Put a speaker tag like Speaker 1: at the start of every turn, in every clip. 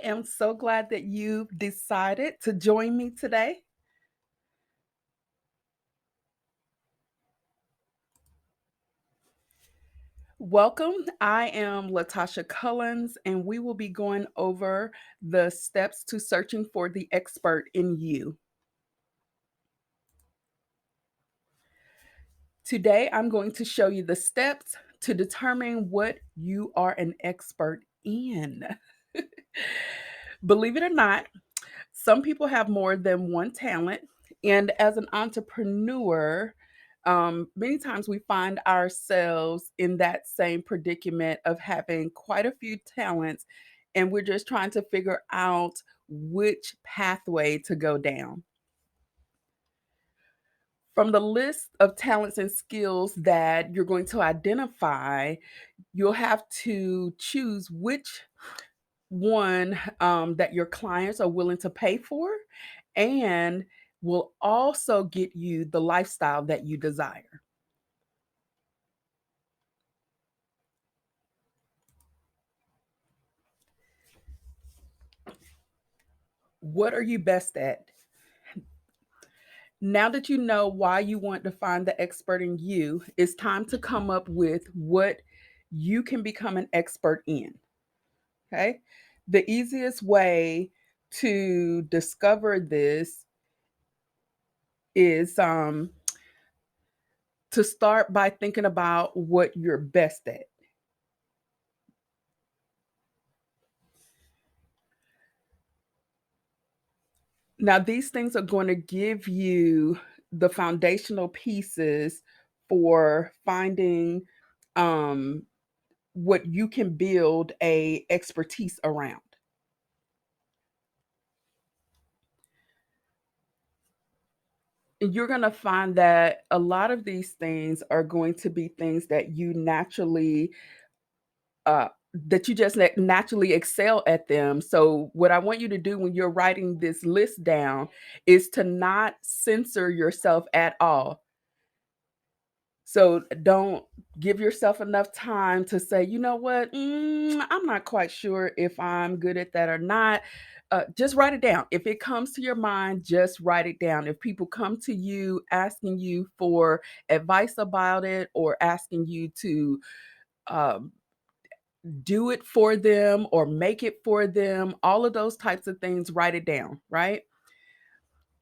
Speaker 1: am so glad that you've decided to join me today. Welcome. I am Latosha Cullins, and we will be going over the steps to searching for the expert in you. Today, I'm going to show you the steps to determine what you are an expert in. Believe it or not, some people have more than one talent. And as an entrepreneur, many times we find ourselves in that same predicament of having quite a few talents, and we're just trying to figure out which pathway to go down. From the list of talents and skills that you're going to identify, you'll have to choose which one that your clients are willing to pay for and will also get you the lifestyle that you desire. What are you best at? Now that you know why you want to find the expert in you, it's time to come up with what you can become an expert in. Okay. The easiest way to discover this is to start by thinking about what you're best at. Now, these things are going to give you the foundational pieces for finding um, what you can build a expertise around. And you're going to find that a lot of these things are going to be things that you naturally that you just naturally excel at them. So, what I want you to do when you're writing this list down is to not censor yourself at all. So, don't give yourself enough time to say, you know what, I'm not quite sure if I'm good at that or not. Just write it down. If it comes to your mind, just write it down. If people come to you asking you for advice about it or asking you to, um, do it for them or make it for them, all of those types of things, write it down, right?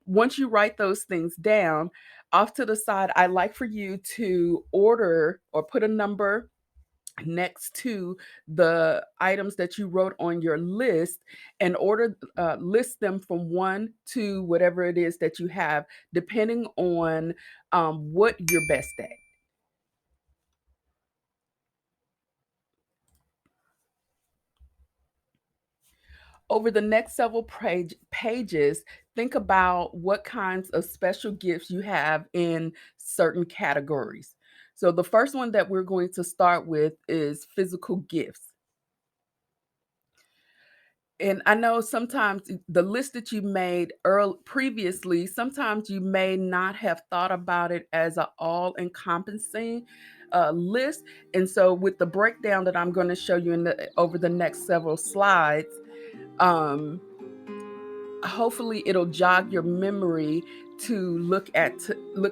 Speaker 1: Once you write those things down, off to the side, I like for you to order or put a number next to the items that you wrote on your list and list them from one to whatever it is that you have, depending on what you're best at. Over the next several pages, think about what kinds of special gifts you have in certain categories. So, the first one that we're going to start with is physical gifts. And I know sometimes the list that you made previously, sometimes you may not have thought about it as an all encompassing list. And so, with the breakdown that I'm going to show you over the next several slides, um, hopefully it'll jog your memory to look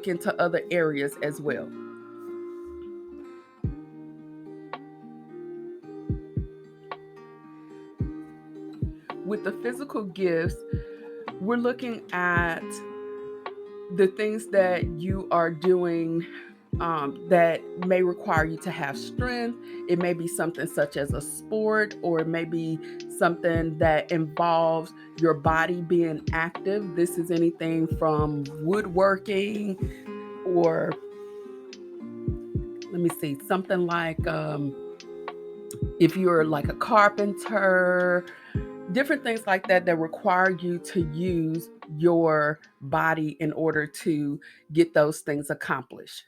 Speaker 1: into other areas as well. With the physical gifts, we're looking at the things that you are doing that may require you to have strength. It may be something such as a sport, or it may be something that involves your body being active. This is anything from woodworking, or let me see, something like if you're like a carpenter, different things like that that require you to use your body in order to get those things accomplished.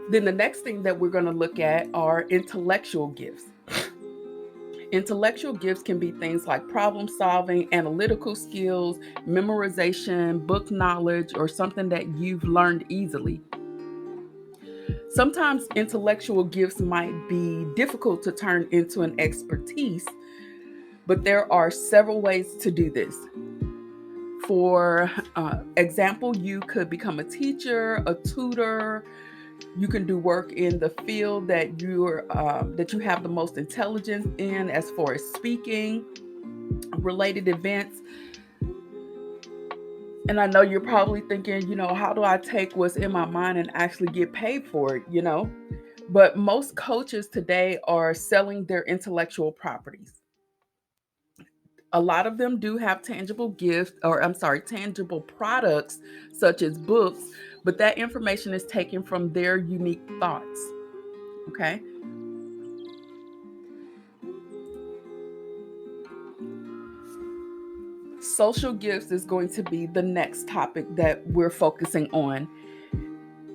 Speaker 1: Then the next thing that we're going to look at are intellectual gifts. Intellectual gifts can be things like problem solving, analytical skills, memorization, book knowledge, or something that you've learned easily. Sometimes intellectual gifts might be difficult to turn into an expertise, but there are several ways to do this. For example, you could become a teacher, a tutor. You can do work in the field that you have the most intelligence in, as far as speaking, related events. And I know you're probably thinking, how do I take what's in my mind and actually get paid for it? But most coaches today are selling their intellectual properties. A lot of them do have tangible gifts, or I'm sorry, tangible products such as books, but that information is taken from their unique thoughts. Okay. Social gifts is going to be the next topic that we're focusing on.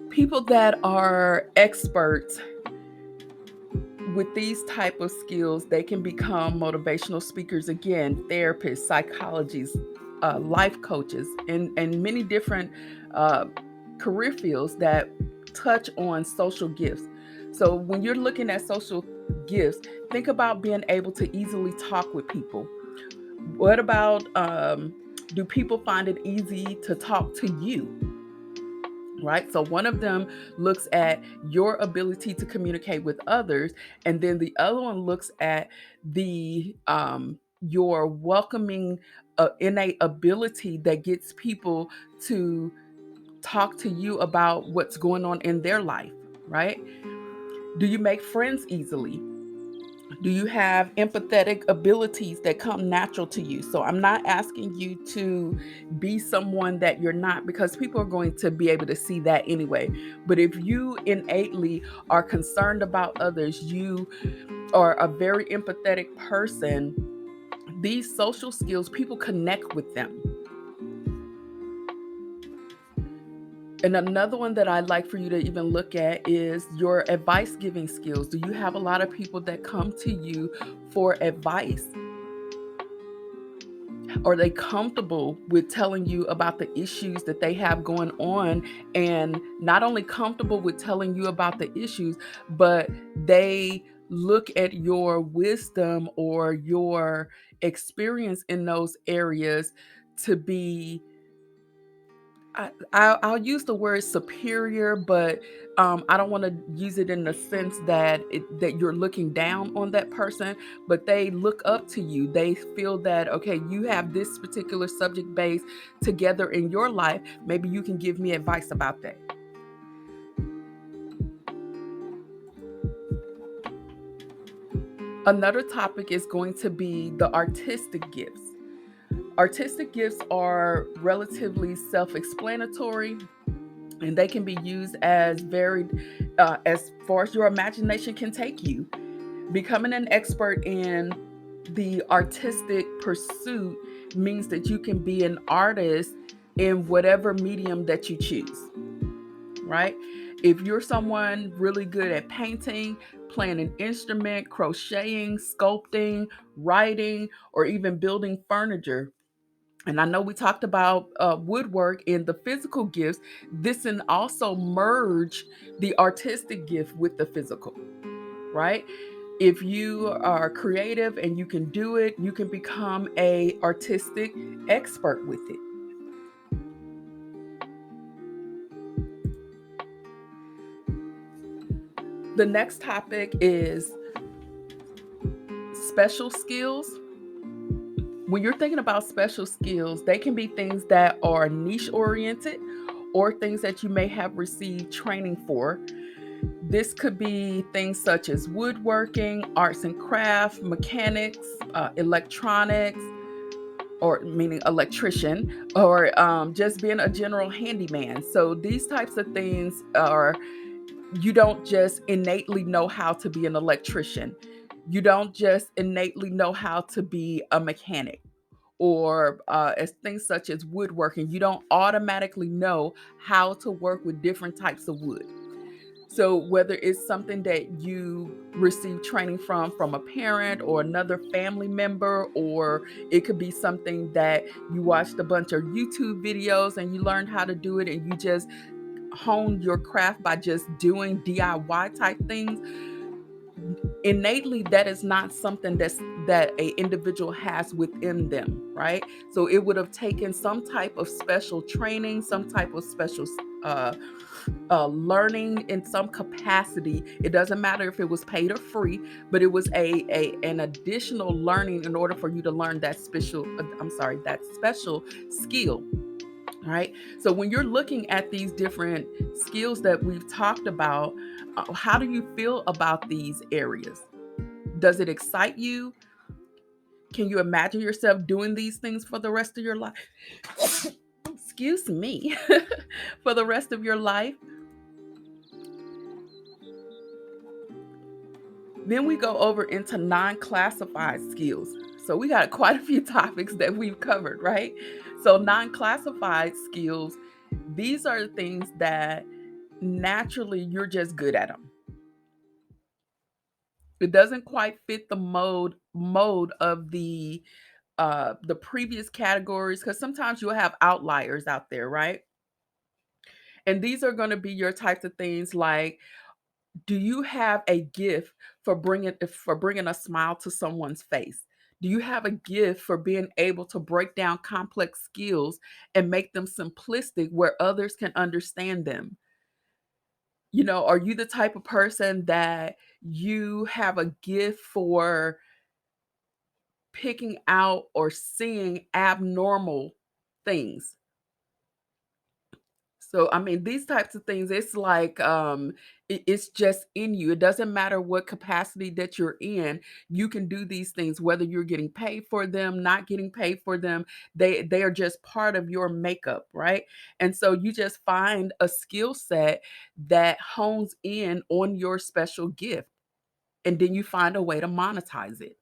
Speaker 1: People that are experts with these type of skills, they can become motivational speakers, again, therapists, psychologists, life coaches, and many different uh, career fields that touch on social gifts. So when you're looking at social gifts, think about being able to easily talk with people. What about, do people find it easy to talk to you? Right. So one of them looks at your ability to communicate with others, and then the other one looks at the your welcoming innate ability that gets people to talk to you about what's going on in their life. Right. Do you make friends easily? Do you have empathetic abilities that come natural to you? So I'm not asking you to be someone that you're not, because people are going to be able to see that anyway. But if you innately are concerned about others, you are a very empathetic person, these social skills, people connect with them. And another one that I'd like for you to even look at is your advice giving skills. Do you have a lot of people that come to you for advice? Are they comfortable with telling you about the issues that they have going on? And not only comfortable with telling you about the issues, but they look at your wisdom or your experience in those areas to be, I'll use the word superior, but I don't want to use it in the sense that you're looking down on that person, but they look up to you. They feel that, okay, you have this particular subject base together in your life. Maybe you can give me advice about that. Another topic is going to be the artistic gifts. Artistic gifts are relatively self explanatory, and they can be used as varied as far as your imagination can take you. Becoming an expert in the artistic pursuit means that you can be an artist in whatever medium that you choose, right? If you're someone really good at painting, playing an instrument, crocheting, sculpting, writing, or even building furniture, and I know we talked about woodwork in the physical gifts, this can also merge the artistic gift with the physical, right? If you are creative and you can do it, you can become a artistic expert with it. The next topic is special skills. When you're thinking about special skills, they can be things that are niche oriented or things that you may have received training for. This could be things such as woodworking, arts and crafts, mechanics, electronics, or meaning electrician, or just being a general handyman. So these types of things are, you don't just innately know how to be an electrician. You don't just innately know how to be a mechanic, or as things such as woodworking. You don't automatically know how to work with different types of wood. So whether it's something that you receive training from a parent or another family member, or it could be something that you watched a bunch of YouTube videos and you learned how to do it and you just honed your craft by just doing DIY type things. Innately, that is not something that a individual has within them, right? So it would have taken some type of special training, some type of special uh, learning in some capacity. It doesn't matter if it was paid or free, but it was a an additional learning in order for you to learn that special. I'm sorry, that special skill. Right. So when you're looking at these different skills that we've talked about, how do you feel about these areas? Does it excite you? Can you imagine yourself doing these things for the rest of your life? Excuse me. For the rest of your life? Then we go over into non-classified skills. So we got quite a few topics that we've covered, right? So non-classified skills, these are the things that naturally you're just good at them. It doesn't quite fit the mode of the previous categories, because sometimes you'll have outliers out there, right? And these are going to be your types of things like, do you have a gift for bringing a smile to someone's face? Do you have a gift for being able to break down complex skills and make them simplistic where others can understand them? Are you the type of person that you have a gift for picking out or seeing abnormal things? So, I mean, these types of things, it's like, it's just in you. It doesn't matter what capacity that you're in. You can do these things, whether you're getting paid for them, not getting paid for them. They are just part of your makeup, right? And so you just find a skill set that hones in on your special gift, and then you find a way to monetize it.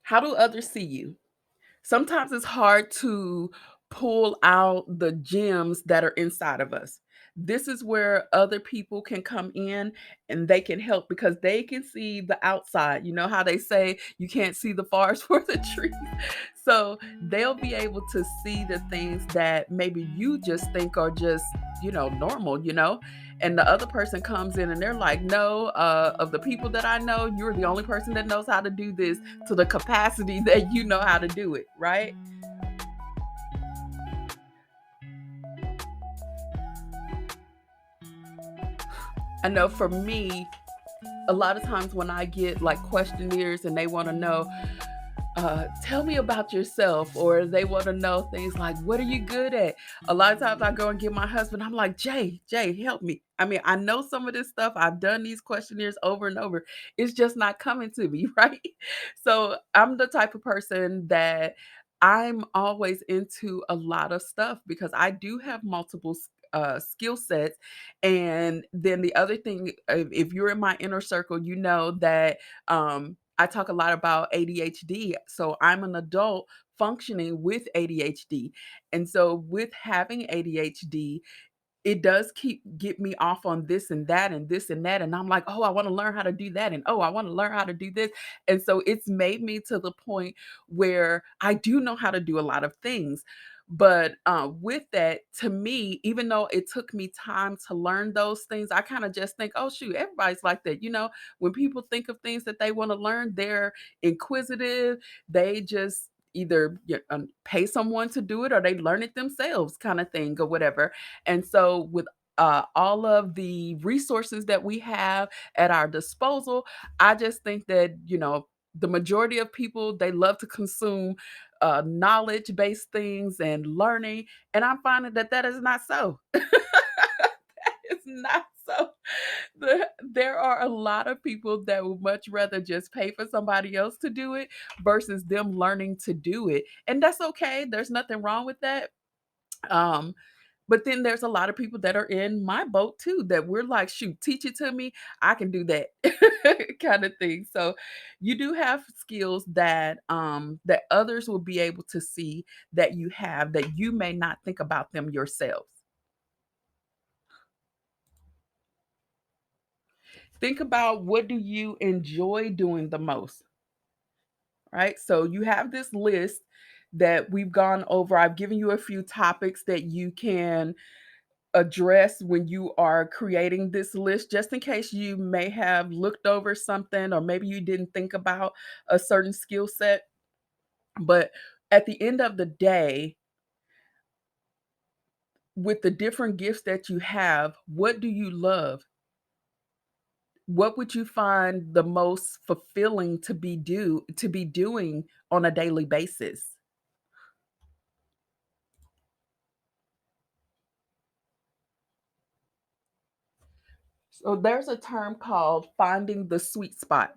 Speaker 1: How do others see you? Sometimes it's hard to pull out the gems that are inside of us. This is where other people can come in and they can help because they can see the outside. You know how they say you can't see the forest for the trees? So they'll be able to see the things that maybe you just think are just, normal. And the other person comes in and they're like, no, of the people that I know, you're the only person that knows how to do this to the capacity that you know how to do it, right? I know for me, a lot of times when I get like questionnaires and they want to know, tell me about yourself, or they want to know things like, what are you good at? A lot of times I go and get my husband, I'm like, Jay, help me. I mean, I know some of this stuff. I've done these questionnaires over and over. It's just not coming to me, right? So I'm the type of person that I'm always into a lot of stuff because I do have multiple skill sets. And then the other thing, if you're in my inner circle, you know that I talk a lot about ADHD. So I'm an adult functioning with ADHD. And so with having ADHD, it does get me off on this and that and this and that. And I'm like, oh, I want to learn how to do that. And oh, I want to learn how to do this. And so it's made me to the point where I do know how to do a lot of things. But with that, to me, even though it took me time to learn those things, I kind of just think, oh, shoot, everybody's like that. When people think of things that they want to learn, they're inquisitive. They just either pay someone to do it or they learn it themselves, kind of thing, or whatever. And so with all of the resources that we have at our disposal, I just think that, the majority of people, they love to consume knowledge based things and learning. And I'm finding that that is not so. It's not so. There are a lot of people that would much rather just pay for somebody else to do it versus them learning to do it. And that's okay. There's nothing wrong with that. Um, But then there's a lot of people that are in my boat too, that we're like, shoot, teach it to me. I can do that kind of thing. So you do have skills that others will be able to see that you have that you may not think about them yourselves. Think about what do you enjoy doing the most, right? So you have this list that we've gone over. I've given you a few topics that you can address when you are creating this list, just in case you may have looked over something or maybe you didn't think about a certain skill set. But at the end of the day, with the different gifts that you have, what do you love? What would you find the most fulfilling to be doing on a daily basis? So there's a term called finding the sweet spot.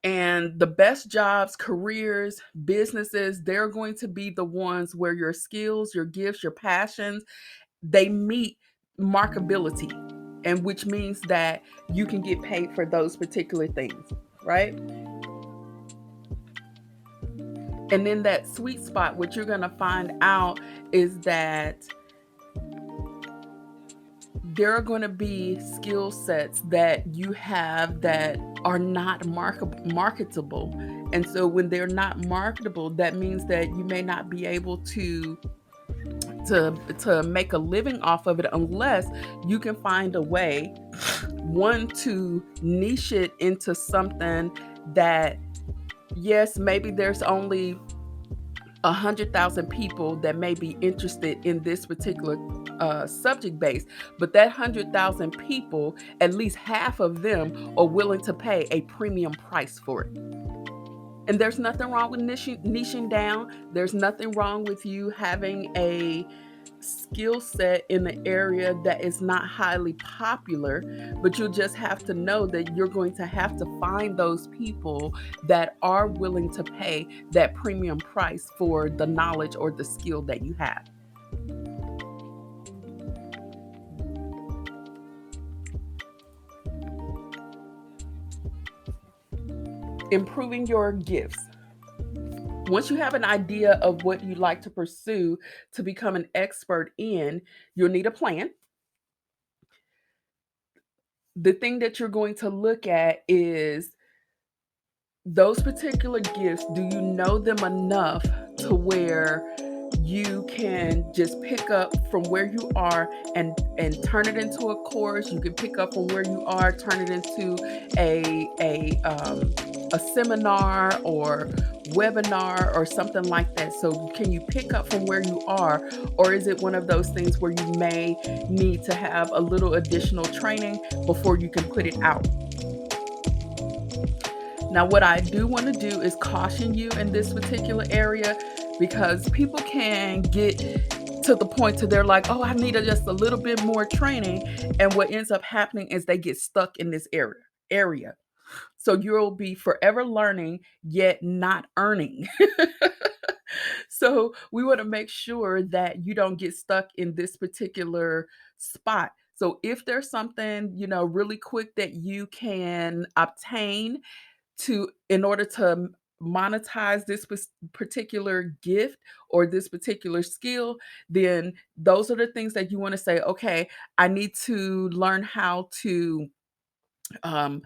Speaker 1: And the best jobs, careers, businesses, they're going to be the ones where your skills, your gifts, your passions, they meet markability. And which means that you can get paid for those particular things, right? And in that sweet spot, what you're going to find out is that there are going to be skill sets that you have that are not marketable. And so when they're not marketable, that means that you may not be able to make a living off of it unless you can find a way, one, to niche it into something that, yes, maybe there's only 100,000 people that may be interested in this particular subject base, but that 100,000 people, at least half of them are willing to pay a premium price for it. And there's nothing wrong with niching down. There's nothing wrong with you having a skill set in the area that is not highly popular, but you'll just have to know that you're going to have to find those people that are willing to pay that premium price for the knowledge or the skill that you have. Improving your gifts. Once you have an idea of what you like to pursue to become an expert in, you'll need a plan. The thing that you're going to look at is those particular gifts. Do you know them enough to where you can just pick up from where you are and turn it into a course? You can pick up from where you are, turn it into a seminar or webinar or something like that. So can you pick up from where you are, or is it one of those things where you may need to have a little additional training before you can put it out? Now, what I do want to do is caution you in this particular area, because people can get to the point to they're like, oh, I need just a little bit more training. And what ends up happening is they get stuck in this area. So you'll be forever learning, yet not earning. So we want to make sure that you don't get stuck in this particular spot. So if there's something, really quick that you can obtain to in order to monetize this particular gift or this particular skill, then those are the things that you want to say, okay, I need to learn how to um,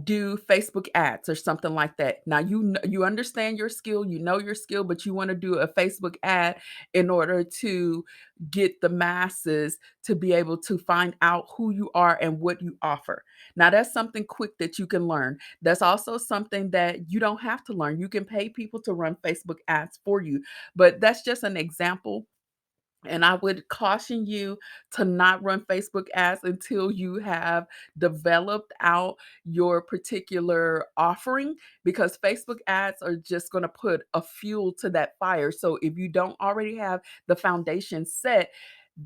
Speaker 1: do Facebook ads or something like that. Now you understand your skill, you know your skill, but you want to do a Facebook ad in order to get the masses to be able to find out who you are and what you offer. Now that's something quick that you can learn. That's also something that you don't have to learn. You can pay people to run Facebook ads for you, but that's just an example, and I would caution you to not run Facebook ads until you have developed out your particular offering, because Facebook ads are just going to put a fuel to that fire. So if you don't already have the foundation set,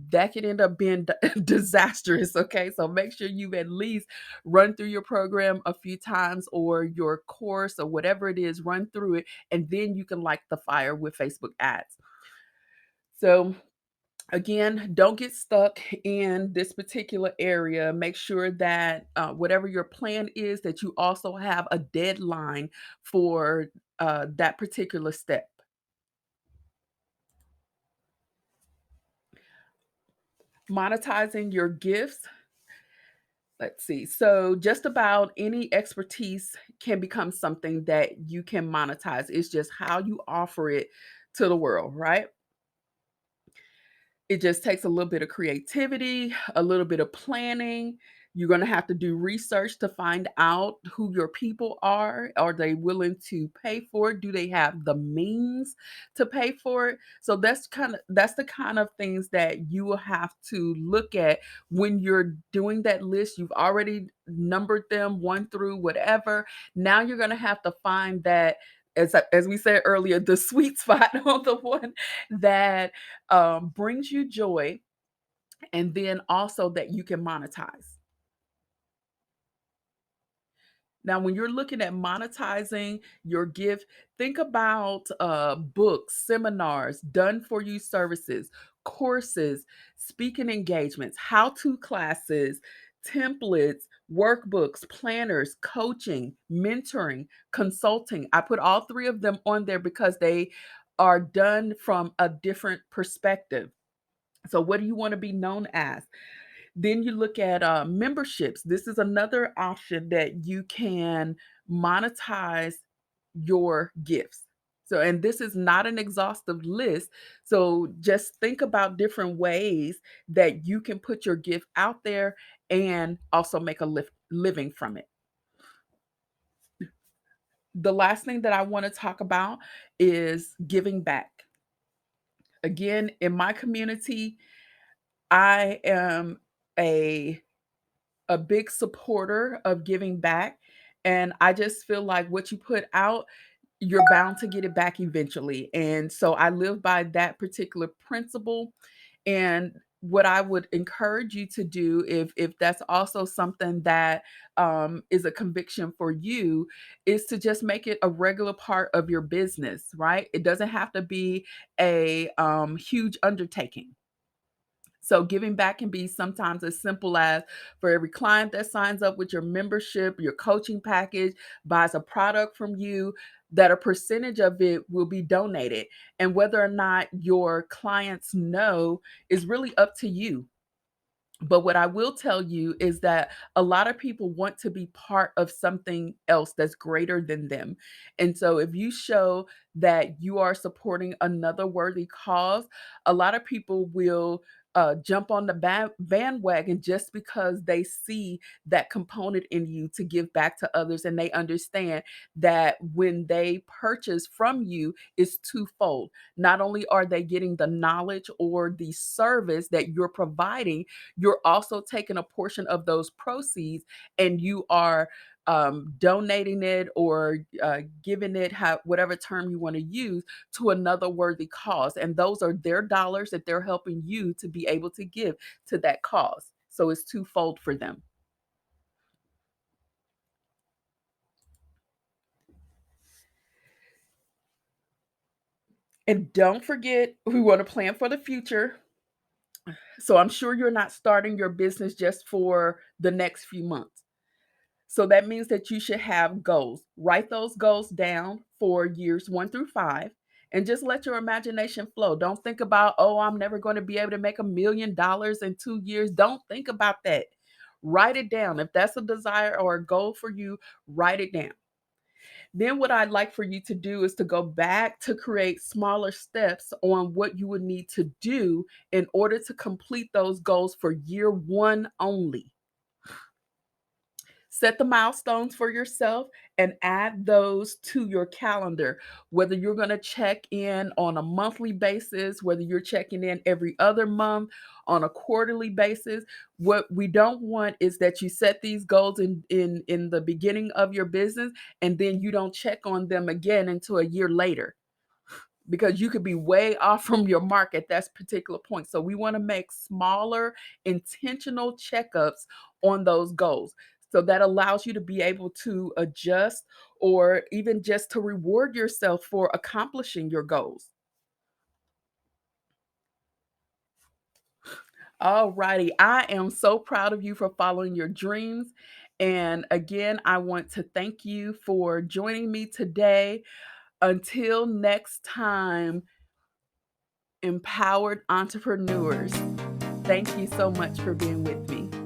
Speaker 1: that could end up being disastrous. Okay. So make sure you've at least run through your program a few times, or your course or whatever it is, run through it, and then you can light the fire with Facebook ads. So Again, don't get stuck in this particular area. Make sure that whatever your plan is, that you also have a deadline for that particular step. Monetizing your gifts. Let's see. So, just about any expertise can become something that you can monetize. It's just how you offer it to the world, right? It just takes a little bit of creativity, a little bit of planning. You're going to have to do research to find out who your people are. Are they willing to pay for it? Do they have the means to pay for it? So that's the kind of things that you will have to look at when you're doing that list. You've already numbered them one through whatever. Now you're going to have to find that, as we said earlier, the sweet spot on the one that brings you joy, and then also that you can monetize. Now, when you're looking at monetizing your gift, think about books, seminars, done for you services, courses, speaking engagements, how to classes, templates, workbooks, planners, coaching, mentoring, consulting. I put all three of them on there because they are done from a different perspective. So, what do you want to be known as? Then you look at memberships. This is another option that you can monetize your gifts. So, and this is not an exhaustive list. So, just think about different ways that you can put your gift out there and also make a living from it. The last thing that I want to talk about is giving back. Again, in my community, I am a big supporter of giving back. And I just feel like what you put out, you're bound to get it back eventually. And so I live by that particular principle. And what I would encourage you to do, if that's also something that is a conviction for you, is to just make it a regular part of your business, right? It doesn't have to be a huge undertaking. So giving back can be sometimes as simple as, for every client that signs up with your membership, your coaching package, buys a product from you, that a percentage of it will be donated. And whether or not your clients know is really up to you. But what I will tell you is that a lot of people want to be part of something else that's greater than them. And so if you show that you are supporting another worthy cause, a lot of people will jump on the bandwagon just because they see that component in you to give back to others. And they understand that when they purchase from you, it's twofold. Not only are they getting the knowledge or the service that you're providing, you're also taking a portion of those proceeds and you are donating it or giving it, whatever term you want to use, to another worthy cause. And those are their dollars that they're helping you to be able to give to that cause. So it's twofold for them. And don't forget, we want to plan for the future. So I'm sure you're not starting your business just for the next few months. So that means that you should have goals. Write those goals down for years 1 through 5 and just let your imagination flow. Don't think about, oh, I'm never going to be able to make $1 million in 2 years. Don't think about that. Write it down. If that's a desire or a goal for you, write it down. Then, what I'd like for you to do is to go back to create smaller steps on what you would need to do in order to complete those goals for year 1 only. Set the milestones for yourself and add those to your calendar. Whether you're going to check in on a monthly basis, whether you're checking in every other month, on a quarterly basis, what we don't want is that you set these goals in the beginning of your business and then you don't check on them again until a year later, because you could be way off from your mark at that particular point. So we want to make smaller, intentional checkups on those goals. So that allows you to be able to adjust or even just to reward yourself for accomplishing your goals. Alrighty. I am so proud of you for following your dreams. And again, I want to thank you for joining me today. Until next time, empowered entrepreneurs, thank you so much for being with me.